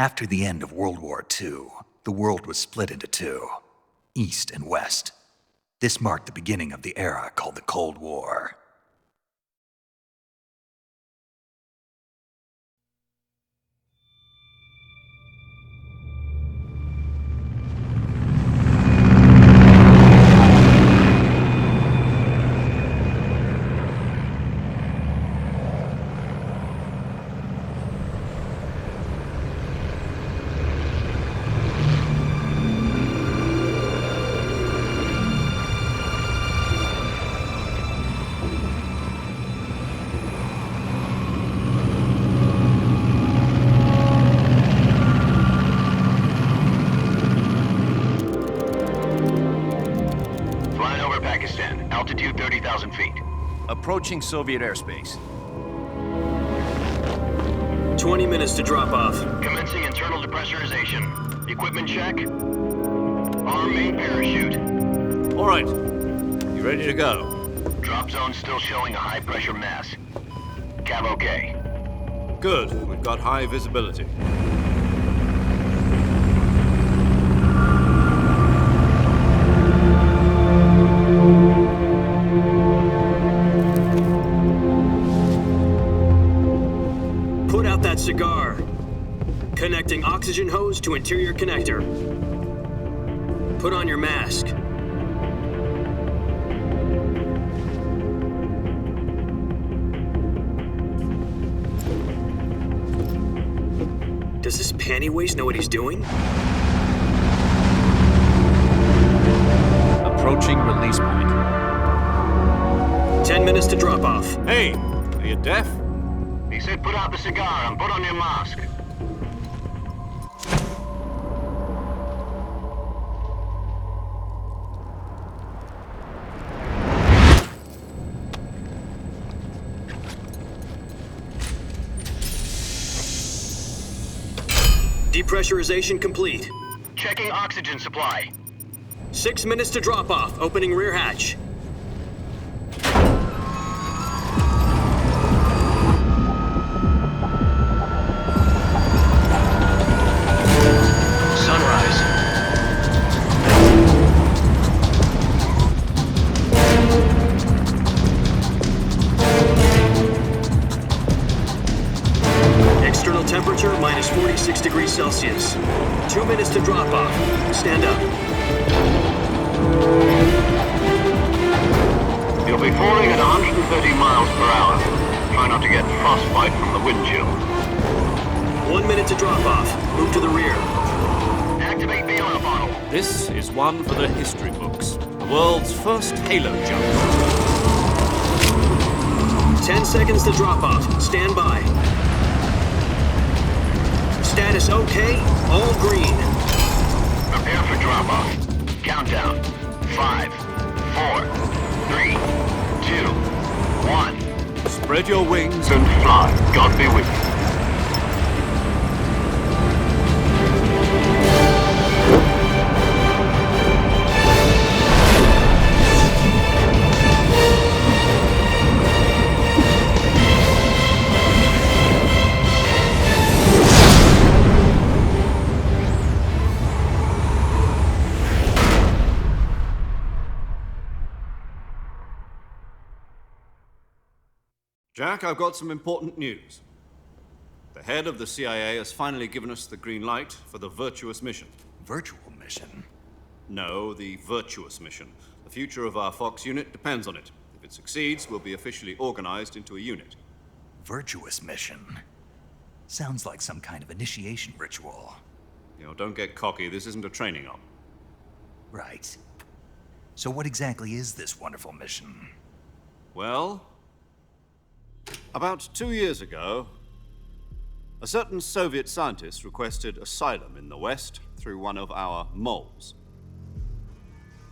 After the end of World War II, the world was split into two, East and West. This marked the beginning of the era called the Cold War. Altitude 30,000 feet. Approaching Soviet airspace. 20 minutes to drop off. Commencing internal depressurization. Equipment check. Arm main parachute. All right. You ready to go? Drop zone still showing a high pressure mass. Cav okay. Good. We've got high visibility. Put out that cigar. Connecting oxygen hose to interior connector. Put on your mask. Does this panty waste know what he's doing? Approaching release point. 10 minutes to drop off. Hey, are you deaf? He said put out the cigar and put on your mask. Depressurization complete. Checking oxygen supply. 6 minutes to drop off. Opening rear hatch. Sunrise. External temperature minus 46 degrees Celsius. 2 minutes to drop off. Stand up. You'll be falling at 130 miles per hour. Try not to get frostbite from the wind chill. 1 minute to drop off. Move to the rear. Activate the oil bottle. This is one for the history books. The world's first halo jump. 10 seconds to drop off. Stand by. Status okay. All green. Prepare for drop-off. Countdown. 5, 4, 3, 2, 1. Spread your wings And fly. God be with you. Jack, I've got some important news. The head of the CIA has finally given us the green light for the Virtuous mission. Virtual mission? No, the Virtuous mission. The future of our Fox unit depends on it. If it succeeds, we'll be officially organized into a unit. Virtuous mission? Sounds like some kind of initiation ritual. You know, don't get cocky. This isn't a training op. Right. So what exactly is this wonderful mission? Well, about 2 years ago, a certain Soviet scientist requested asylum in the West through one of our moles.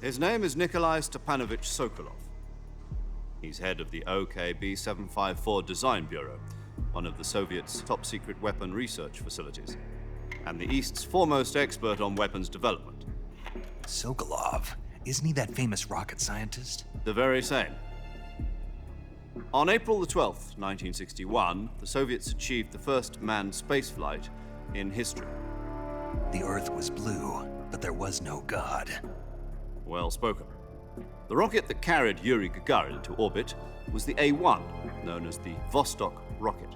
His name is Nikolai Stepanovich Sokolov. He's head of the OKB-754 Design Bureau, one of the Soviets' top-secret weapon research facilities, and the East's foremost expert on weapons development. Sokolov? Isn't he that famous rocket scientist? The very same. On April the 12th, 1961, the Soviets achieved the first manned spaceflight in history. The Earth was blue, but there was no God. Well spoken. The rocket that carried Yuri Gagarin to orbit was the A-1, known as the Vostok rocket.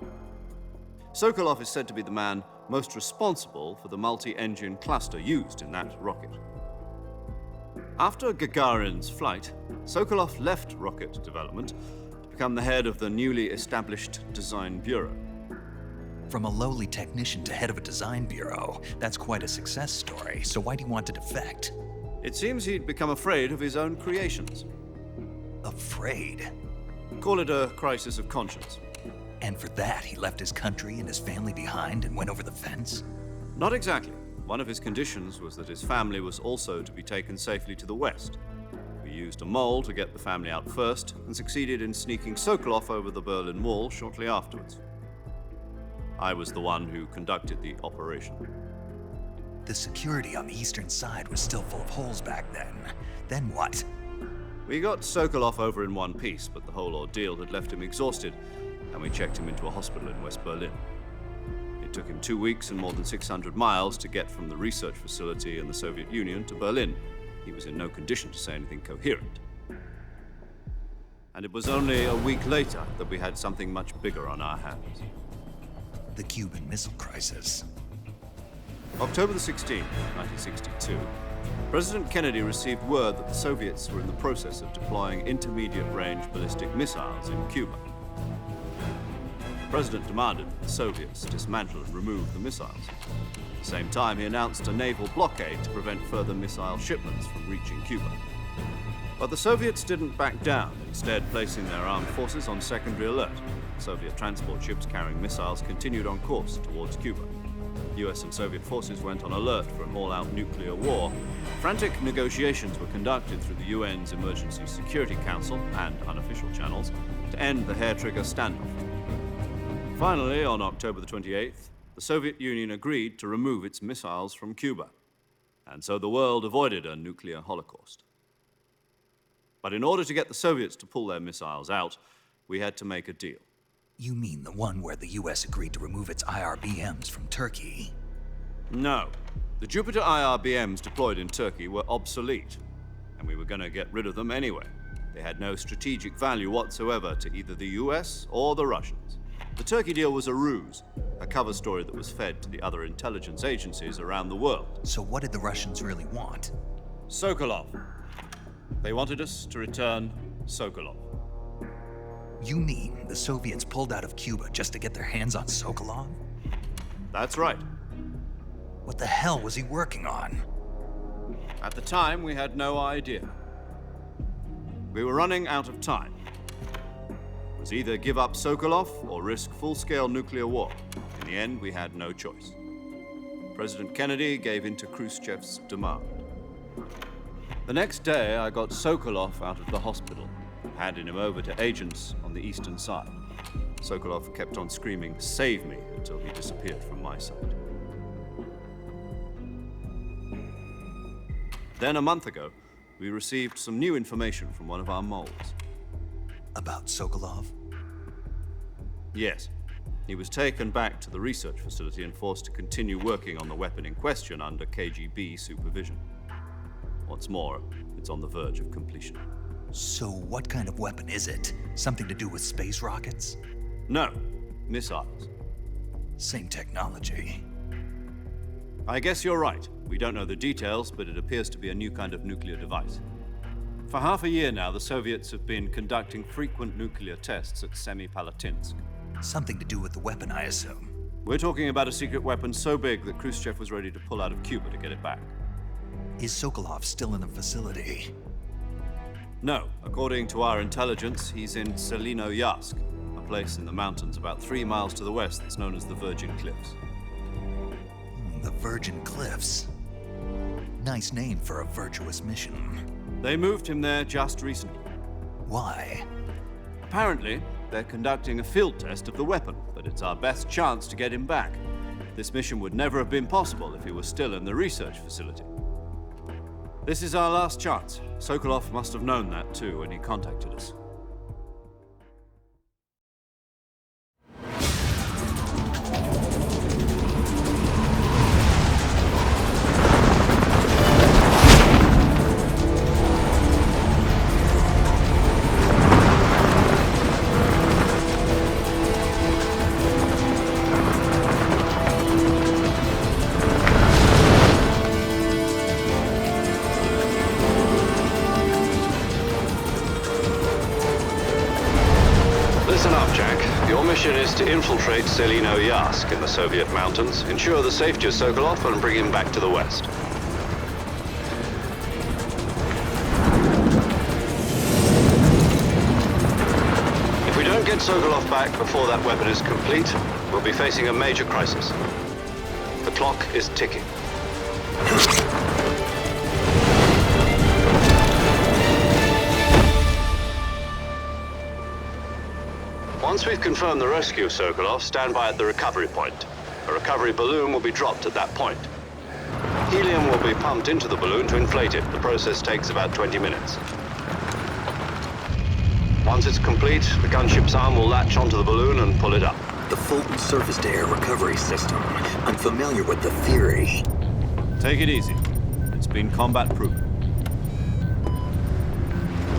Sokolov is said to be the man most responsible for the multi-engine cluster used in that rocket. After Gagarin's flight, Sokolov left rocket development to become the head of the newly established Design Bureau. From a lowly technician to head of a design bureau, that's quite a success story, so why do you want to defect? It seems he'd become afraid of his own creations. Afraid? Call it a crisis of conscience. And for that, he left his country and his family behind and went over the fence? Not exactly. One of his conditions was that his family was also to be taken safely to the west. We used a mole to get the family out first and succeeded in sneaking Sokolov over the Berlin Wall shortly afterwards. I was the one who conducted the operation. The security on the eastern side was still full of holes back then. Then what? We got Sokolov over in one piece, but the whole ordeal had left him exhausted, and we checked him into a hospital in West Berlin. It took him 2 weeks and more than 600 miles to get from the research facility in the Soviet Union to Berlin. He was in no condition to say anything coherent. And it was only a week later that we had something much bigger on our hands. The Cuban Missile Crisis. October the 16th, 1962, President Kennedy received word that the Soviets were in the process of deploying intermediate-range ballistic missiles in Cuba. The President demanded that the Soviets dismantle and remove the missiles. At the same time, he announced a naval blockade to prevent further missile shipments from reaching Cuba. But the Soviets didn't back down, instead placing their armed forces on secondary alert. Soviet transport ships carrying missiles continued on course towards Cuba. US and Soviet forces went on alert for an all-out nuclear war. Frantic negotiations were conducted through the UN's Emergency Security Council and unofficial channels to end the hair-trigger standoff. Finally, on October the 28th, the Soviet Union agreed to remove its missiles from Cuba. And so the world avoided a nuclear holocaust. But in order to get the Soviets to pull their missiles out, we had to make a deal. You mean the one where the US agreed to remove its IRBMs from Turkey? No. The Jupiter IRBMs deployed in Turkey were obsolete, and we were going to get rid of them anyway. They had no strategic value whatsoever to either the US or the Russians. The Turkey deal was a ruse, a cover story that was fed to the other intelligence agencies around the world. So what did the Russians really want? Sokolov. They wanted us to return Sokolov. You mean the Soviets pulled out of Cuba just to get their hands on Sokolov? That's right. What the hell was he working on? At the time, we had no idea. We were running out of time. It was either give up Sokolov or risk full-scale nuclear war. In the end, we had no choice. President Kennedy gave in to Khrushchev's demand. The next day, I got Sokolov out of the hospital, handing him over to agents on the eastern side. Sokolov kept on screaming, "Save me," until he disappeared from my sight. Then a month ago, we received some new information from one of our moles. About Sokolov? Yes. He was taken back to the research facility and forced to continue working on the weapon in question under KGB supervision. What's more, it's on the verge of completion. So what kind of weapon is it? Something to do with space rockets? No, missiles. Same technology. I guess you're right. We don't know the details, but it appears to be a new kind of nuclear device. For half a year now, the Soviets have been conducting frequent nuclear tests at Semipalatinsk. Something to do with the weapon, I assume. We're talking about a secret weapon so big that Khrushchev was ready to pull out of Cuba to get it back. Is Sokolov still in the facility? No, according to our intelligence, he's in Selinoyarsk, a place in the mountains about 3 miles to the west that's known as the Virgin Cliffs. The Virgin Cliffs. Nice name for a virtuous mission. They moved him there just recently. Why? Apparently, they're conducting a field test of the weapon, but it's our best chance to get him back. This mission would never have been possible if he was still in the research facility. This is our last chance. Sokolov must have known that too when he contacted us. mission is to infiltrate Selino Yask in the Soviet mountains, ensure the safety of Sokolov, and bring him back to the West. If we don't get Sokolov back before that weapon is complete, we'll be facing a major crisis. The clock is ticking. Once we've confirmed the rescue of Sokolov, stand by at the recovery point. A recovery balloon will be dropped at that point. Helium will be pumped into the balloon to inflate it. The process takes about 20 minutes. Once it's complete, the gunship's arm will latch onto the balloon and pull it up. The Fulton surface-to-air recovery system. I'm familiar with the theory. Take it easy. It's been combat-proven.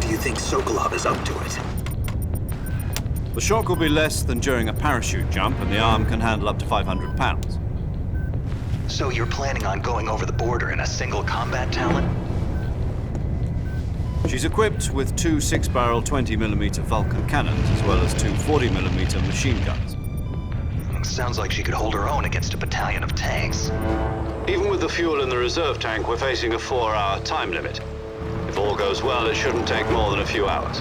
Do you think Sokolov is up to it? The shock will be less than during a parachute jump, and the arm can handle up to 500 pounds. So you're planning on going over the border in a single combat Talon? She's equipped with two 6-barrel 20mm Vulcan cannons, as well as two 40mm machine guns. Sounds like she could hold her own against a battalion of tanks. Even with the fuel in the reserve tank, we're facing a 4-hour time limit. If all goes well, it shouldn't take more than a few hours.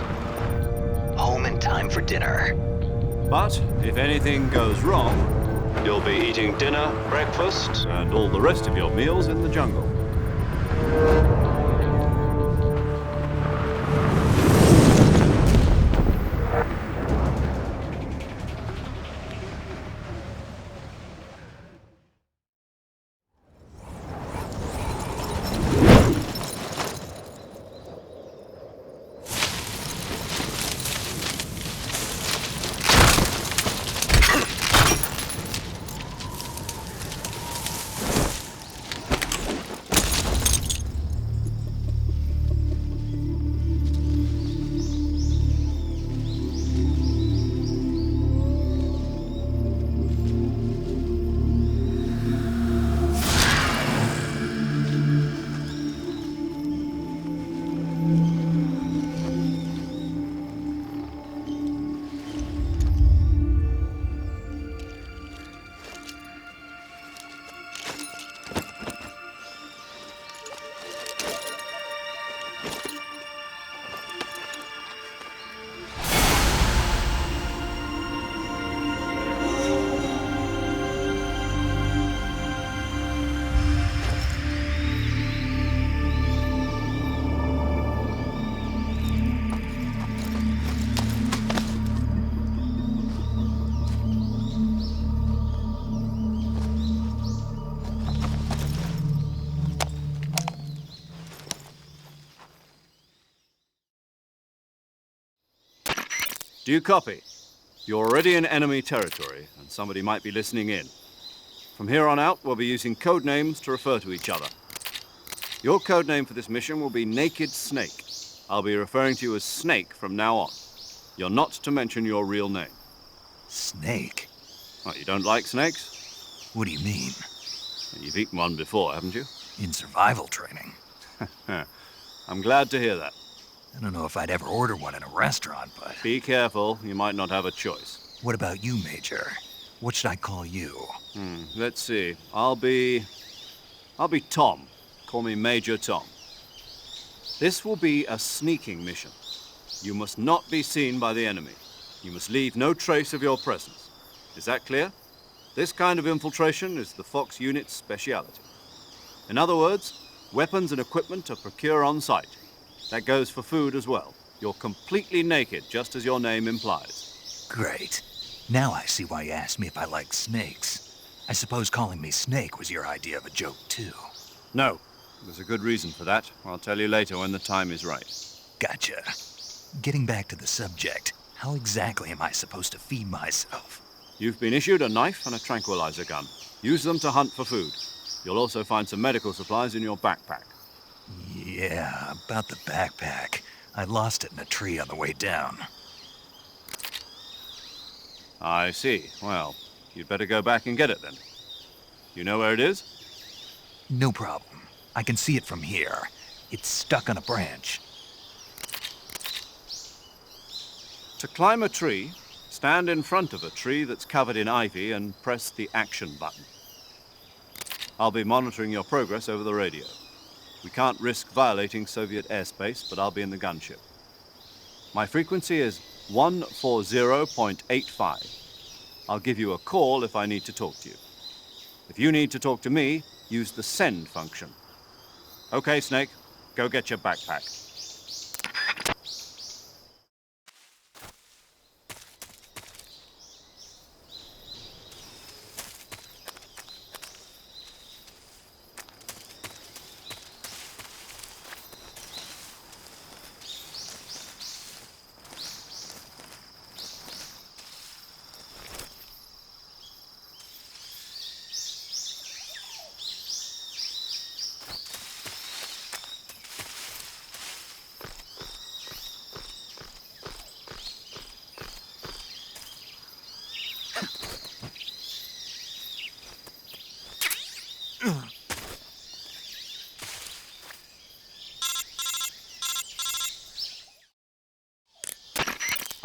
Home in time for dinner. But if anything goes wrong, you'll be eating dinner, breakfast, and all the rest of your meals in the jungle. Do you copy? You're already in enemy territory, and somebody might be listening in. From here on out, we'll be using code names to refer to each other. Your code name for this mission will be Naked Snake. I'll be referring to you as Snake from now on. You're not to mention your real name. Snake? What, you don't like snakes? What do you mean? You've eaten one before, haven't you? In survival training? I'm glad to hear that. I don't know if I'd ever order one in a restaurant, but... Be careful, you might not have a choice. What about you, Major? What should I call you? Let's see. I'll be Tom. Call me Major Tom. This will be a sneaking mission. You must not be seen by the enemy. You must leave no trace of your presence. Is that clear? This kind of infiltration is the Fox unit's speciality. In other words, weapons and equipment are procured on site. That goes for food as well. You're completely naked, just as your name implies. Great. Now I see why you asked me if I like snakes. I suppose calling me Snake was your idea of a joke, too. No. There's a good reason for that. I'll tell you later when the time is right. Gotcha. Getting back to the subject, how exactly am I supposed to feed myself? You've been issued a knife and a tranquilizer gun. Use them to hunt for food. You'll also find some medical supplies in your backpack. Yeah, about the backpack. I lost it in a tree on the way down. I see. Well, you'd better go back and get it then. You know where it is? No problem. I can see it from here. It's stuck on a branch. To climb a tree, Stand in front of a tree that's covered in ivy and press the action button. I'll be monitoring your progress over the radio. We can't risk violating Soviet airspace, but I'll be in the gunship. My frequency is 140.85. I'll give you a call if I need to talk to you. If you need to talk to me, use the send function. Okay, Snake, go get your backpack.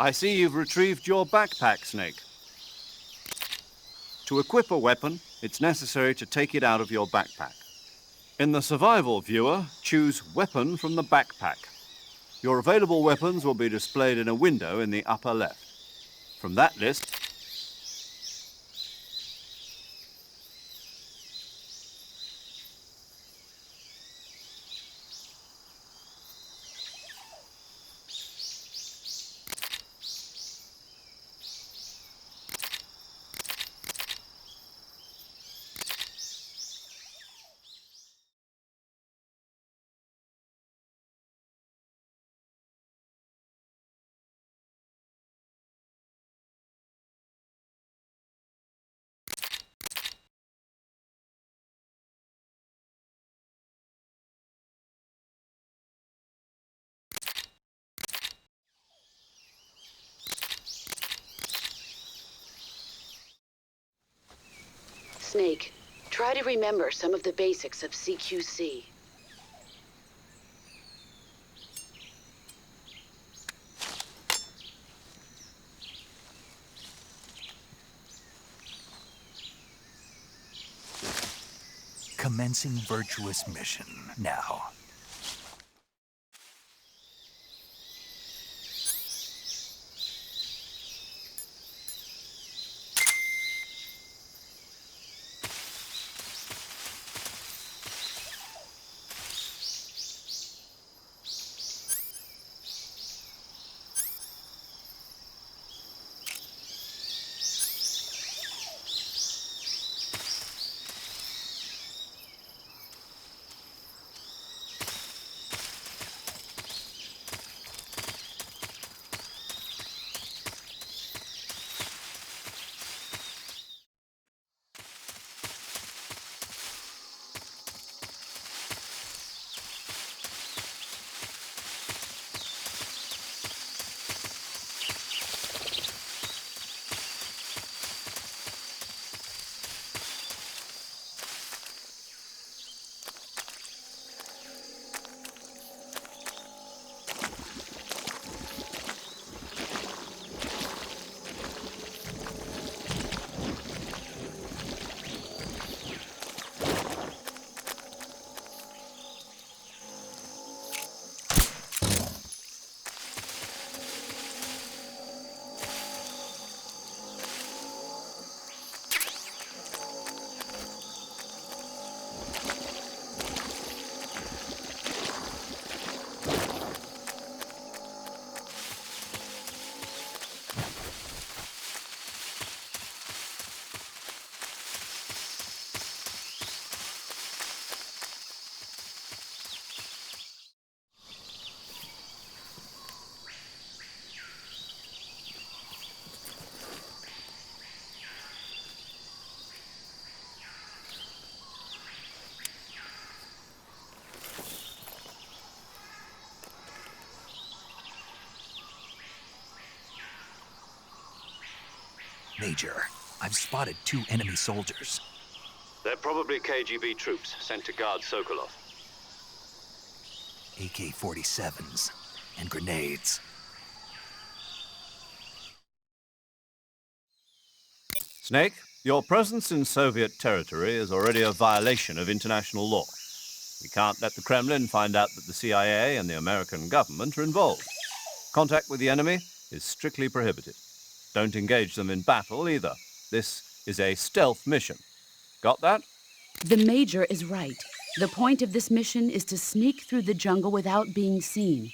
I see you've retrieved your backpack, Snake. To equip a weapon, it's necessary to take it out of your backpack. In the survival viewer, choose Weapon from the backpack. Your available weapons will be displayed in a window in the upper left. From that list, Snake, try to remember some of the basics of CQC. Commencing virtuous mission now. Major, I've spotted 2 enemy soldiers. they're probably KGB troops sent to guard Sokolov. AK-47s and grenades. Snake, your presence in Soviet territory is already a violation of international law. We can't let the Kremlin find out that the CIA and the American government are involved. Contact with the enemy is strictly prohibited. Don't engage them in battle either. This is a stealth mission. Got that? The Major is right. The point of this mission is to sneak through the jungle without being seen.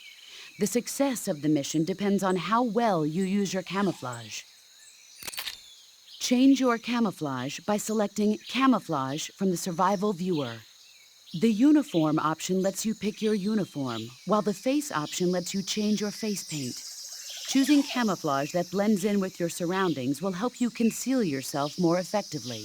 The success of the mission depends on how well you use your camouflage. Change your camouflage by selecting Camouflage from the Survival Viewer. The Uniform option lets you pick your uniform, while the Face option lets you change your face paint. Choosing camouflage that blends in with your surroundings will help you conceal yourself more effectively.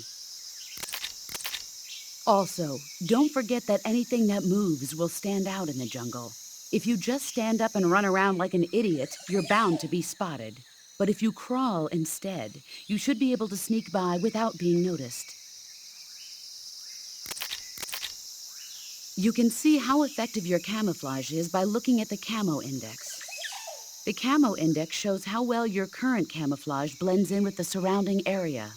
Also, don't forget that anything that moves will stand out in the jungle. If you just stand up and run around like an idiot, you're bound to be spotted. But if you crawl instead, you should be able to sneak by without being noticed. You can see how effective your camouflage is by looking at the Camo Index. The Camo Index shows how well your current camouflage blends in with the surrounding area.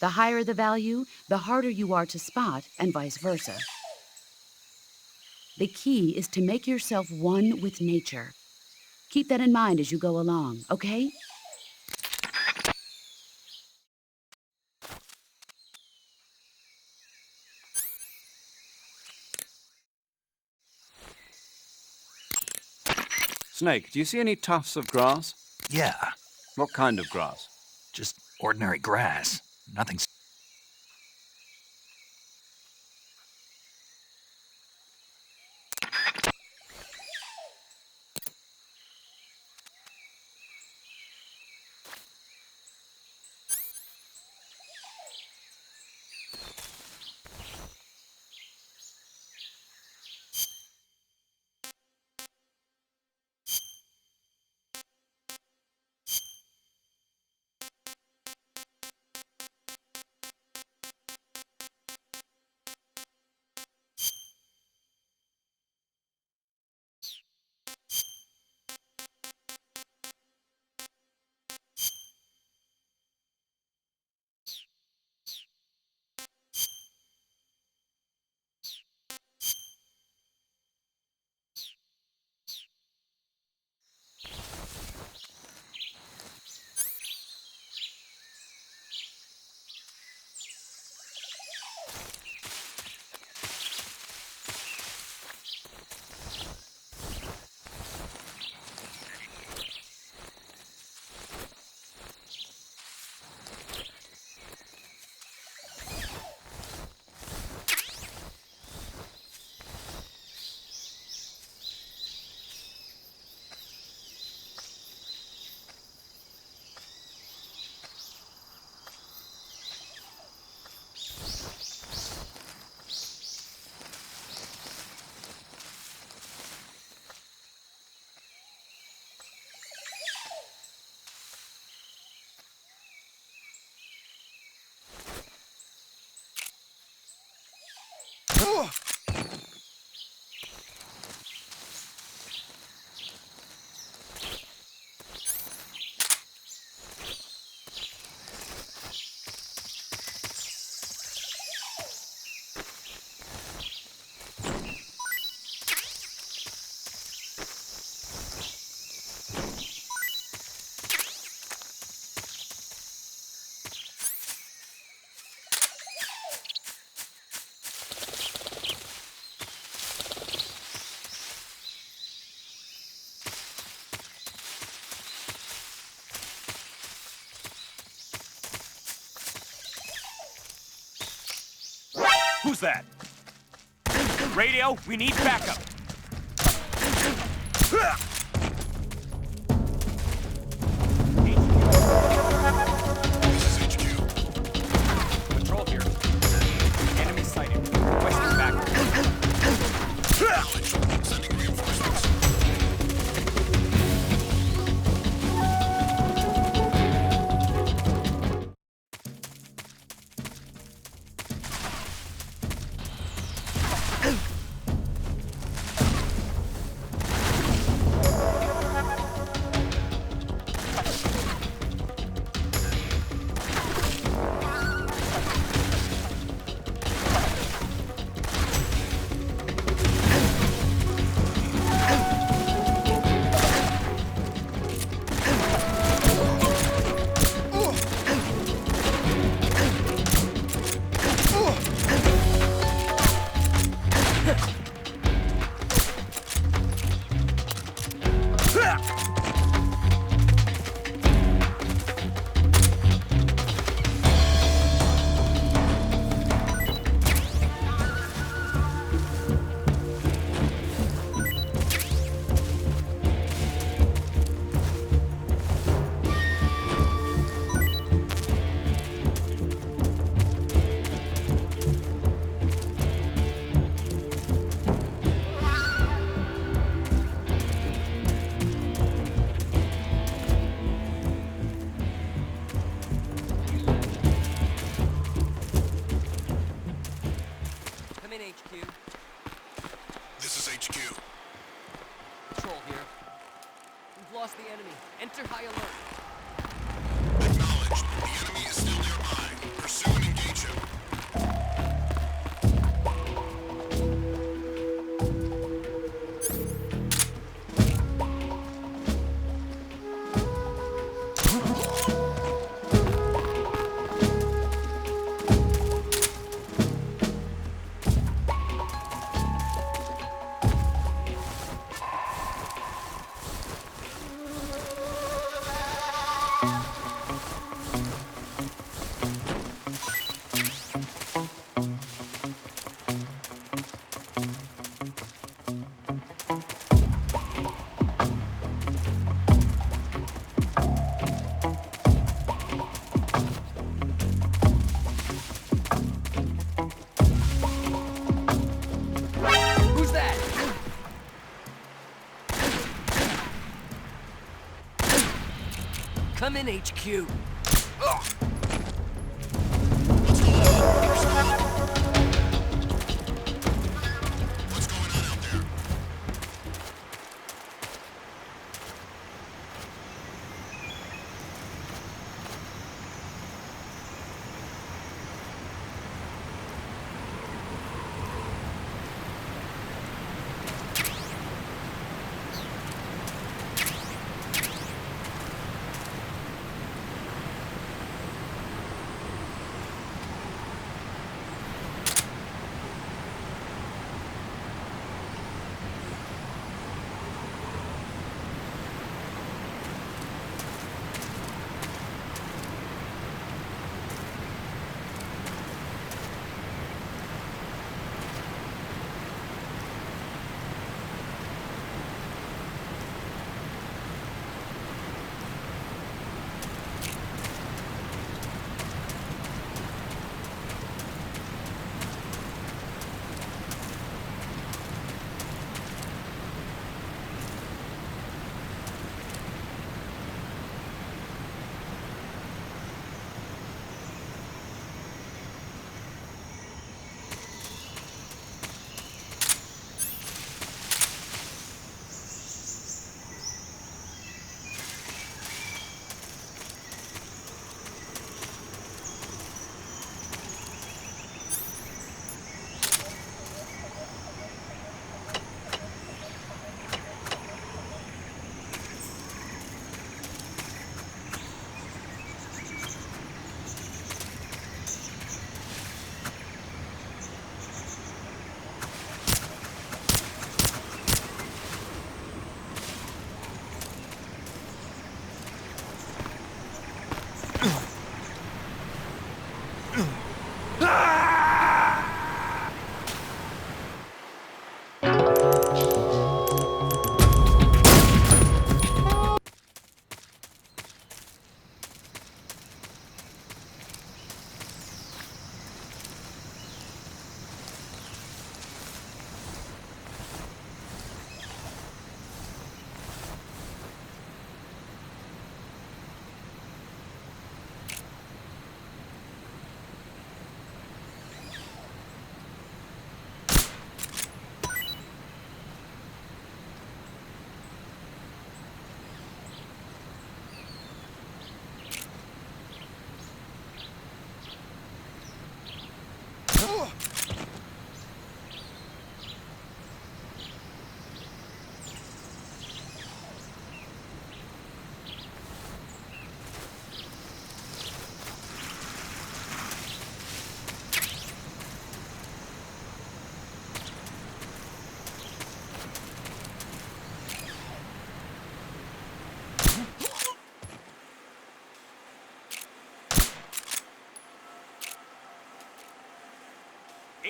The higher the value, the harder you are to spot, and vice versa. The key is to make yourself one with nature. Keep that in mind as you go along, okay? Snake, do you see any tufts of grass? Yeah, What kind of grass? just ordinary grass. Nothing. Who's that? Radio, we need backup. Patrol here. Enemy sighted. Requesting backup. Sending reinforcements. Come in, HQ. This is HQ. Patrol here. We've lost the enemy. Enter high alert. Acknowledged. The enemy is still nearby. Pursue and engage him. Who's that? Come in, HQ. What's going on out there?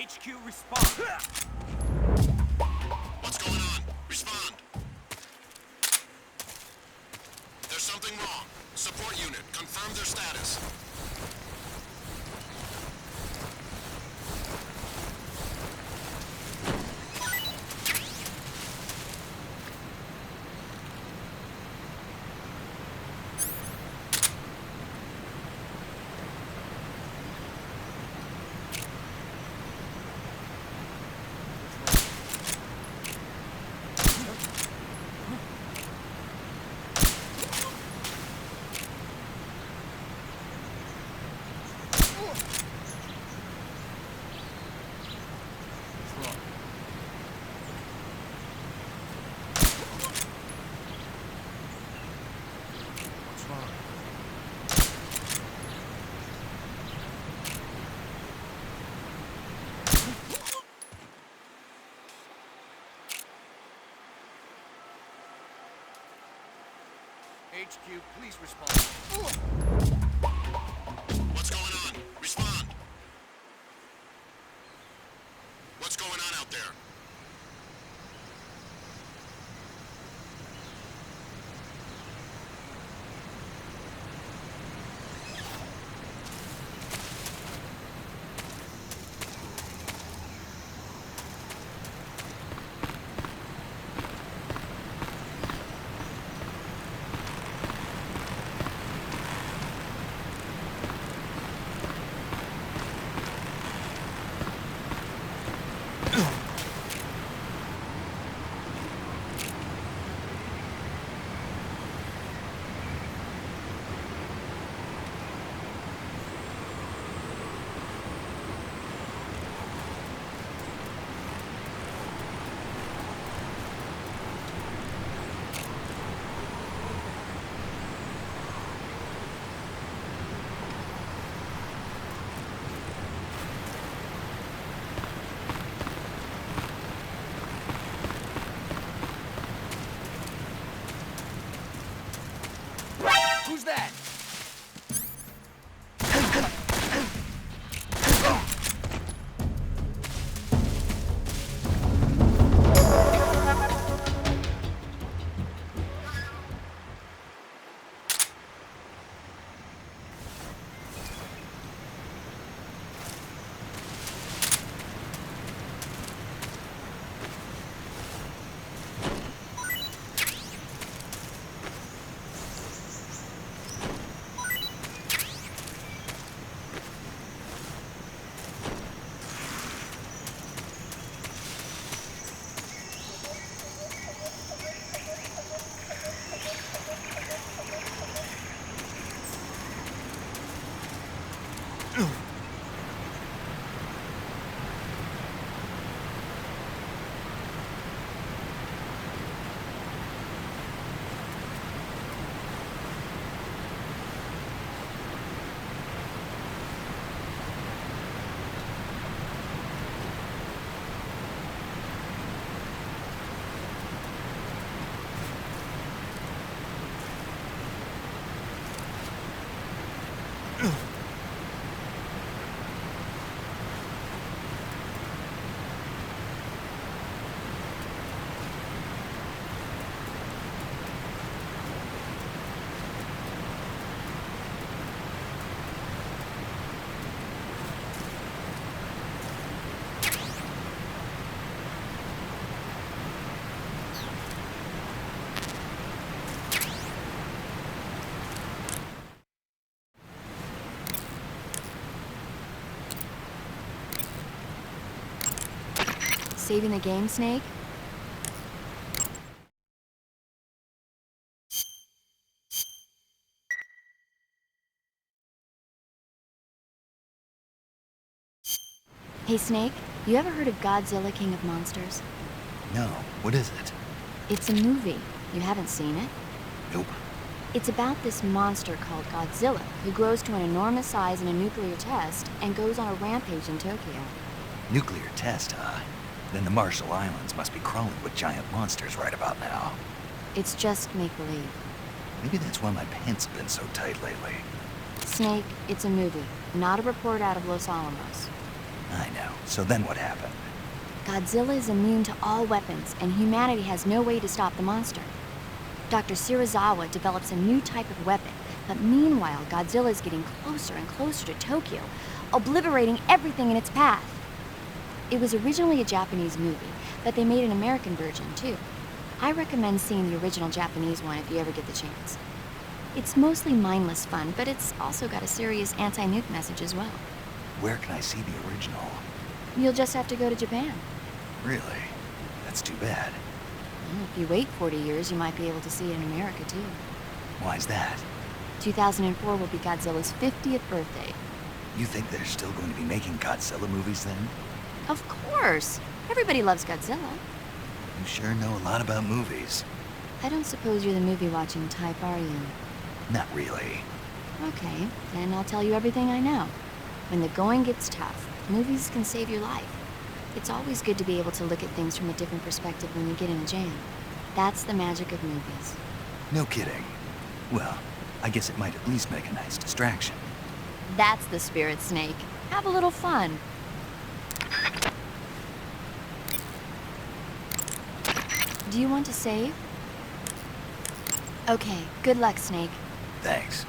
HQ, respond. What's going on? Respond. There's something wrong. Support unit, confirm their status. HQ, please respond. What's going on? Respond. What's going on out there? Who's that? Saving the game, Snake? Hey, Snake, you ever heard of Godzilla King of Monsters? No, what is it? It's a movie. You haven't seen it? Nope. It's about this monster called Godzilla, who grows to an enormous size in a nuclear test and goes on a rampage in Tokyo. Nuclear test, huh? Then the Marshall Islands must be crawling with giant monsters right about now. It's just make-believe. Maybe that's why my pants have been so tight lately. Snake, it's a movie, not a report out of Los Alamos. I know. So then what happened? Godzilla is immune to all weapons, and humanity has no way to stop the monster. Dr. Shirazawa develops a new type of weapon, but meanwhile, Godzilla is getting closer and closer to Tokyo, obliterating everything in its path. It was originally a Japanese movie, but they made an American version too. I recommend seeing the original Japanese one if you ever get the chance. It's mostly mindless fun, but it's also got a serious anti-nuke message as well. Where can I see the original? You'll just have to go to Japan. Really? That's too bad. Well, if you wait 40 years, you might be able to see it in America too. Why's that? 2004 will be Godzilla's 50th birthday. You think they're still going to be making Godzilla movies then? Of course! Everybody loves Godzilla. You sure know a lot about movies. I don't suppose you're the movie-watching type, are you? Not really. Okay, then I'll tell you everything I know. When the going gets tough, movies can save your life. It's always good to be able to look at things from a different perspective when you get in a jam. That's the magic of movies. No kidding. Well, I guess it might at least make a nice distraction. That's the spirit, Snake. Have a little fun. Do you want to save? Okay, good luck, Snake. Thanks.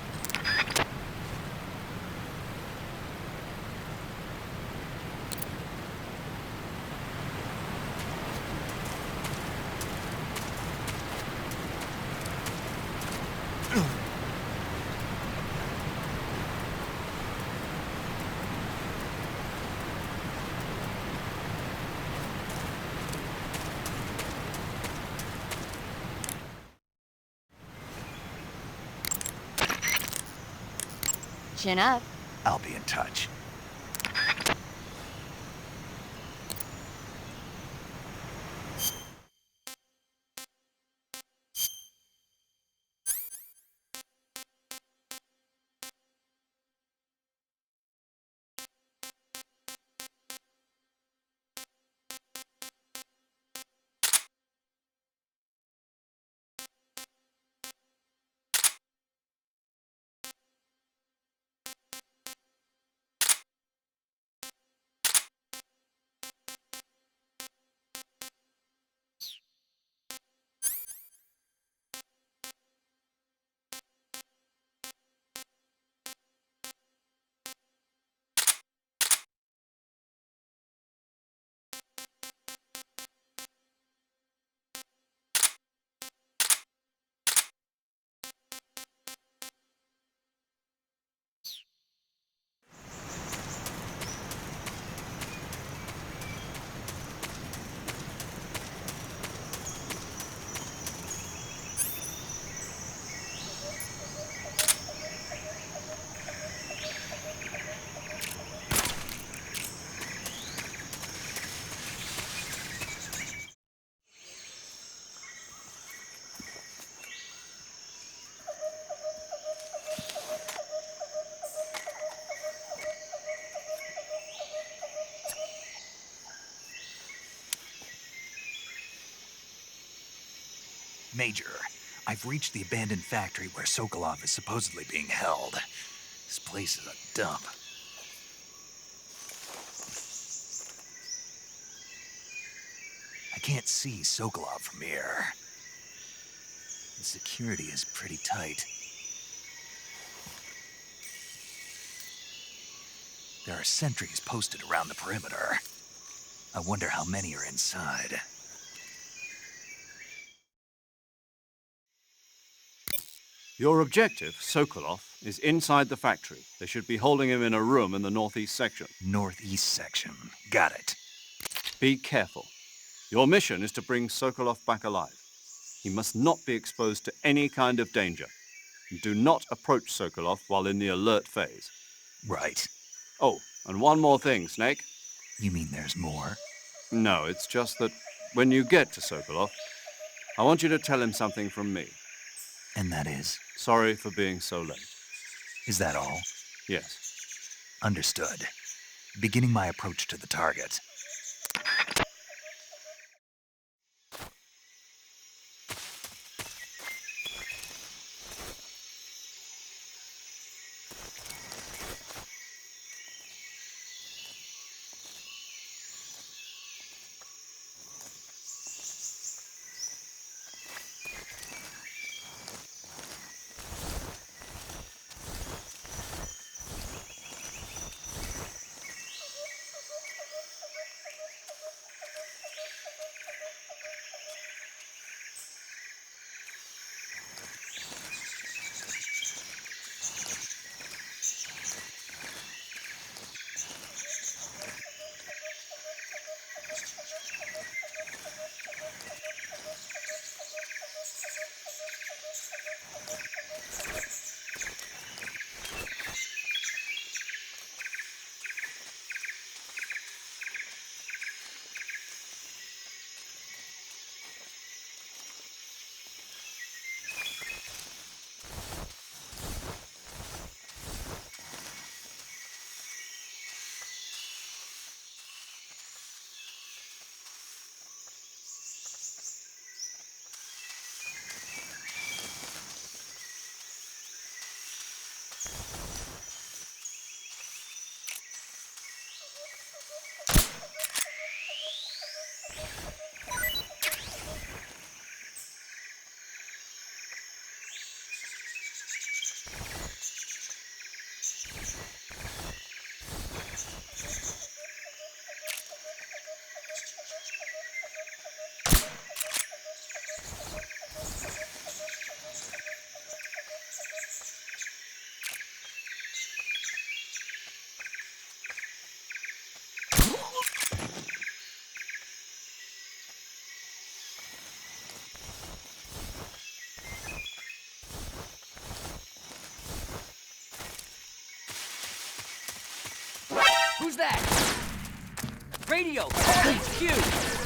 Chin up. I'll be in touch. Major, I've reached the abandoned factory where Sokolov is supposedly being held. This place is a dump. I can't see Sokolov from here. The security is pretty tight. There are sentries posted around the perimeter. I wonder how many are inside. Your objective, Sokolov, is inside the factory. They should be holding him in a room in the northeast section. Northeast section. Got it. Be careful. Your mission is to bring Sokolov back alive. He must not be exposed to any kind of danger. Do not approach Sokolov while in the alert phase. Right. Oh, and one more thing, Snake. You mean there's more? No, it's just that when you get to Sokolov, I want you to tell him something from me. And that is? Sorry for being so late. Is that all? Yes. Understood. Beginning my approach to the target. Who's that? Radio! HQ!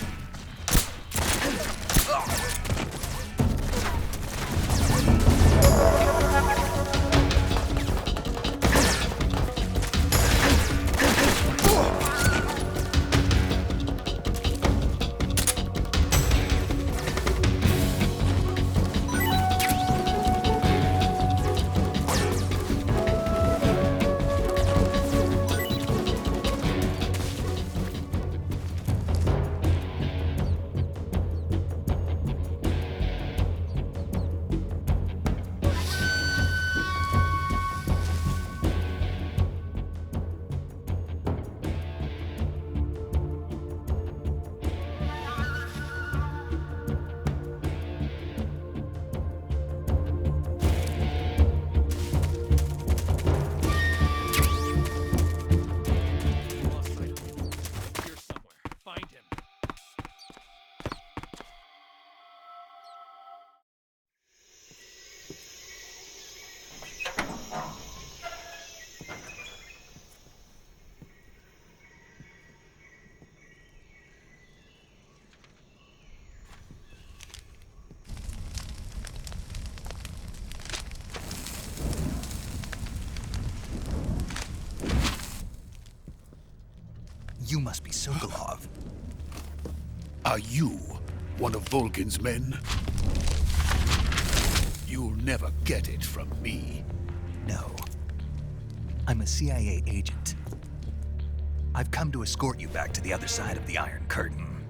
You must be Sokolov. Are you one of Volgin's men? You'll never get it from me. No. I'm a CIA agent. I've come to escort you back to the other side of the Iron Curtain.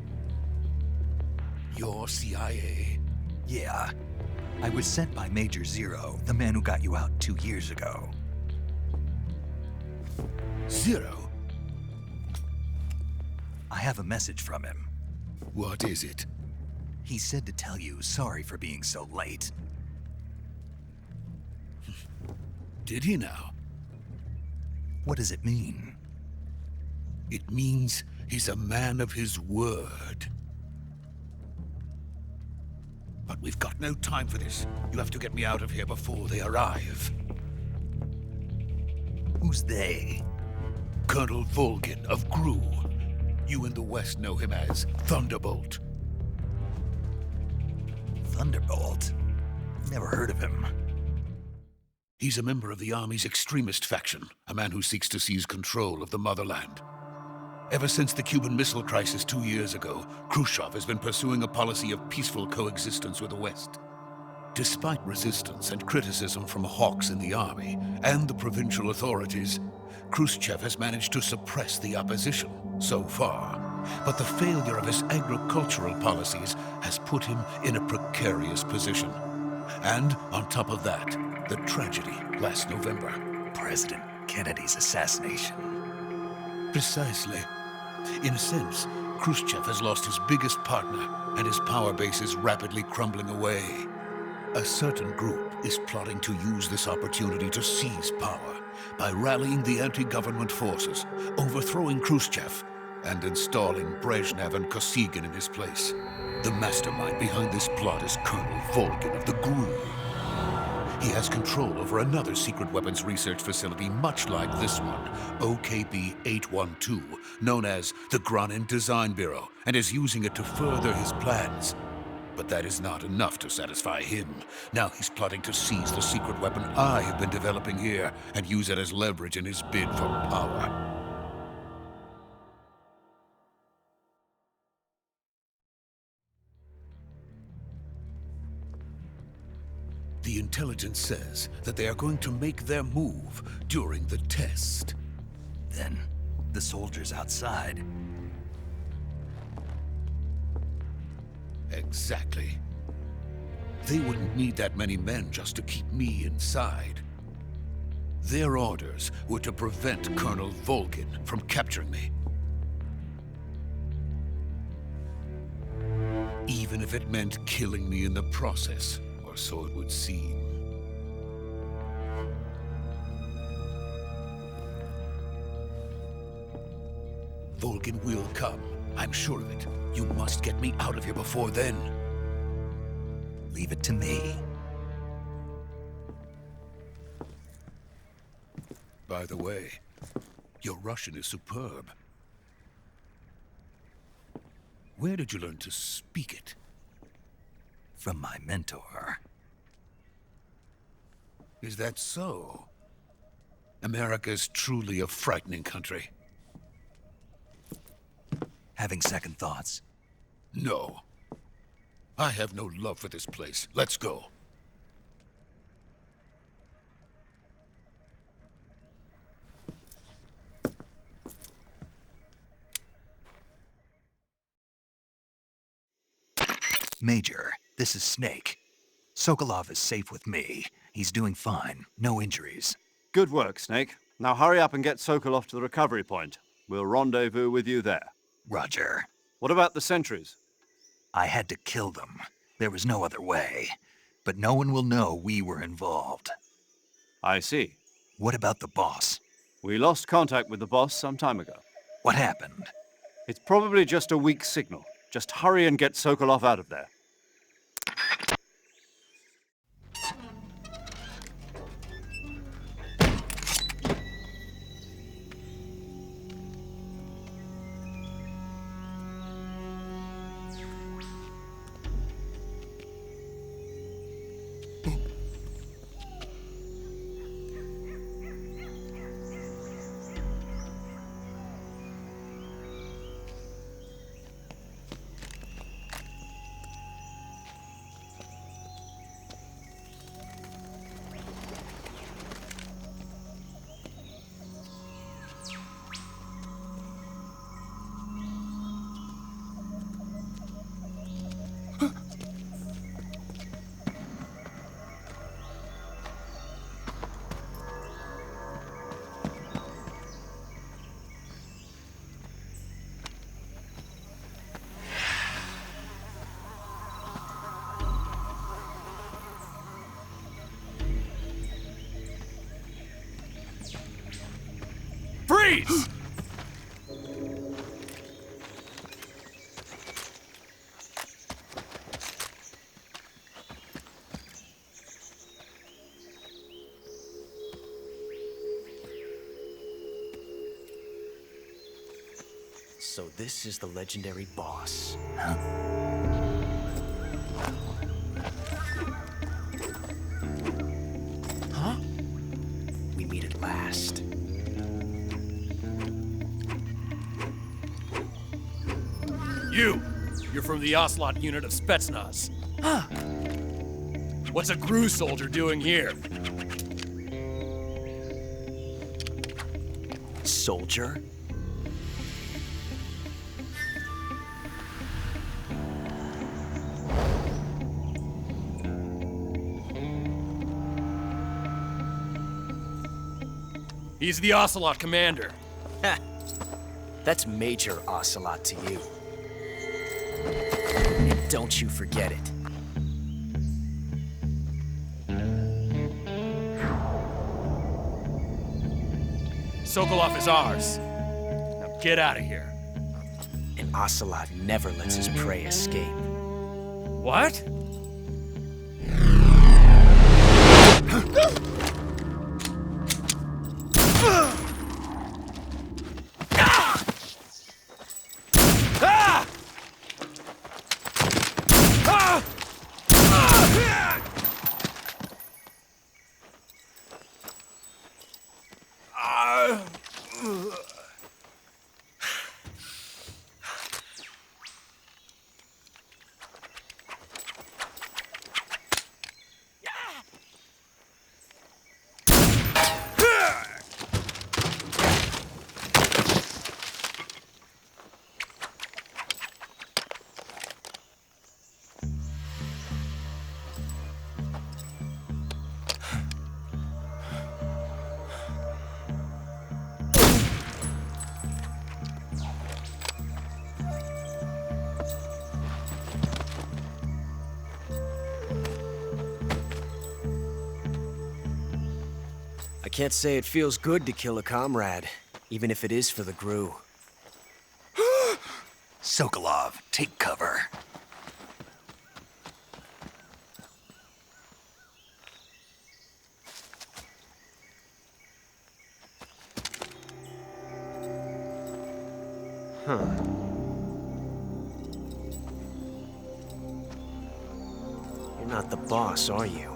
You're CIA? Yeah. I was sent by Major Zero, the man who got you out 2 years ago. Zero? I have a message from him. What is it? He said to tell you sorry for being so late. Did he now? What does it mean? It means he's a man of his word. But we've got no time for this. You have to get me out of here before they arrive. Who's they? Colonel Volgin of GRU. You in the West know him as Thunderbolt. Thunderbolt? Never heard of him. He's a member of the Army's extremist faction, a man who seeks to seize control of the motherland. Ever since the Cuban Missile Crisis 2 years ago, Khrushchev has been pursuing a policy of peaceful coexistence with the West. Despite resistance and criticism from hawks in the army and the provincial authorities, Khrushchev has managed to suppress the opposition so far. But the failure of his agricultural policies has put him in a precarious position. And on top of that, the tragedy last November. President Kennedy's assassination. Precisely. In a sense, Khrushchev has lost his biggest partner, and his power base is rapidly crumbling away. A certain group is plotting to use this opportunity to seize power by rallying the anti-government forces, overthrowing Khrushchev, and installing Brezhnev and Kosygin in his place. The mastermind behind this plot is Colonel Volgin of the GRU. He has control over another secret weapons research facility much like this one, OKB-812, known as the Granin Design Bureau, and is using it to further his plans. But that is not enough to satisfy him. Now he's plotting to seize the secret weapon I have been developing here and use it as leverage in his bid for power. The intelligence says that they are going to make their move during the test. Then, the soldiers outside. Exactly. They wouldn't need that many men just to keep me inside. Their orders were to prevent Colonel Volgin from capturing me. Even if it meant killing me in the process, or so it would seem. Volgin will come. I'm sure of it. You must get me out of here before then. Leave it to me. By the way, your Russian is superb. Where did you learn to speak it? From my mentor. Is that so? America's truly a frightening country. Having second thoughts? No. I have no love for this place. Let's go. Major, this is Snake. Sokolov is safe with me. He's doing fine. No injuries. Good work, Snake. Now hurry up and get Sokolov to the recovery point. We'll rendezvous with you there. Roger. What about the sentries? I had to kill them. There was no other way. But no one will know we were involved. I see. What about the boss? We lost contact with the boss some time ago. What happened? It's probably just a weak signal. Just hurry and get Sokolov out of there. Freeze! So this is the legendary boss. Huh? Huh? We meet at last. You're from the Ocelot unit of Spetsnaz. Huh. What's a GRU soldier doing here? Soldier? He's the Ocelot commander. Ha! That's Major Ocelot to you. And don't you forget it. Sokolov is ours. Now get out of here. And Ocelot never lets his prey escape. What? I can't say it feels good to kill a comrade, even if it is for the GRU. Sokolov, take cover. Huh. You're not the boss, are you?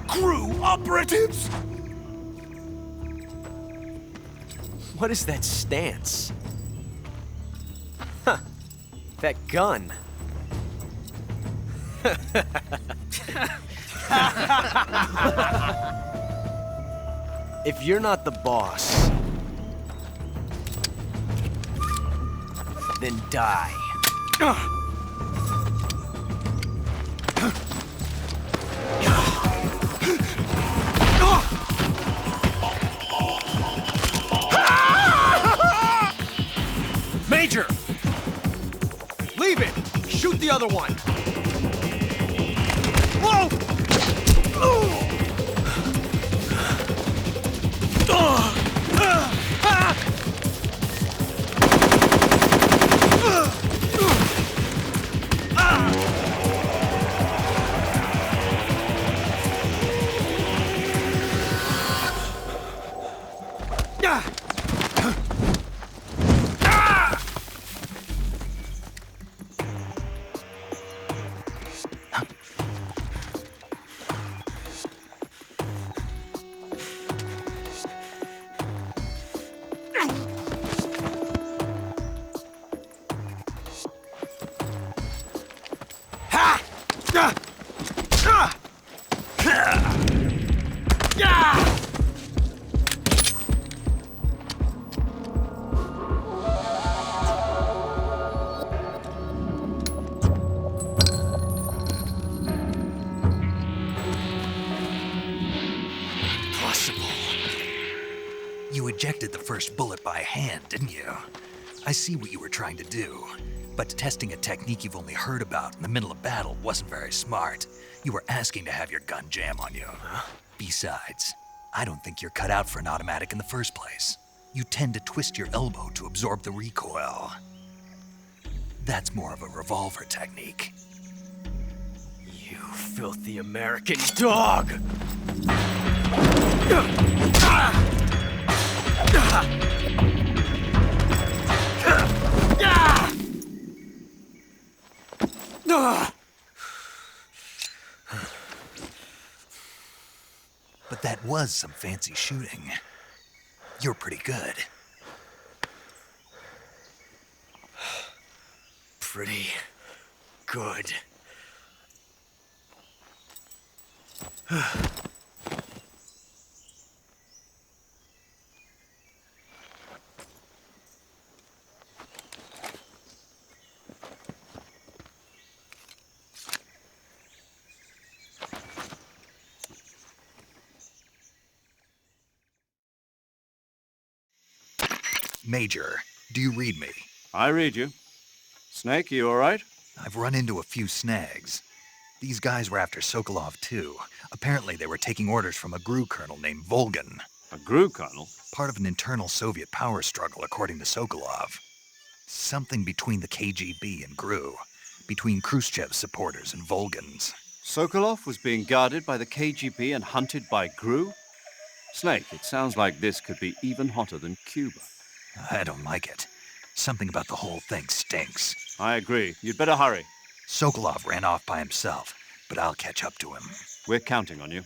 GRU operatives! What is that stance? Huh. That gun. If you're not the boss, then die. Major! Leave it! Shoot the other one! Whoa! You ejected the first bullet by hand, didn't you? I see what you were trying to do. But testing a technique you've only heard about in the middle of battle wasn't very smart. You were asking to have your gun jam on you. Besides, I don't think you're cut out for an automatic in the first place. You tend to twist your elbow to absorb the recoil. That's more of a revolver technique. You filthy American dog! But that was some fancy shooting. You're pretty good. Pretty good. Major, do you read me? I read you. Snake, you all right? I've run into a few snags. These guys were after Sokolov too. Apparently they were taking orders from a GRU colonel named Volgin. A GRU colonel? Part of an internal Soviet power struggle, according to Sokolov. Something between the KGB and GRU. Between Khrushchev's supporters and Volgin's. Sokolov was being guarded by the KGB and hunted by GRU? Snake, it sounds like this could be even hotter than Cuba. I don't like it. Something about the whole thing stinks. I agree. You'd better hurry. Sokolov ran off by himself, but I'll catch up to him. We're counting on you.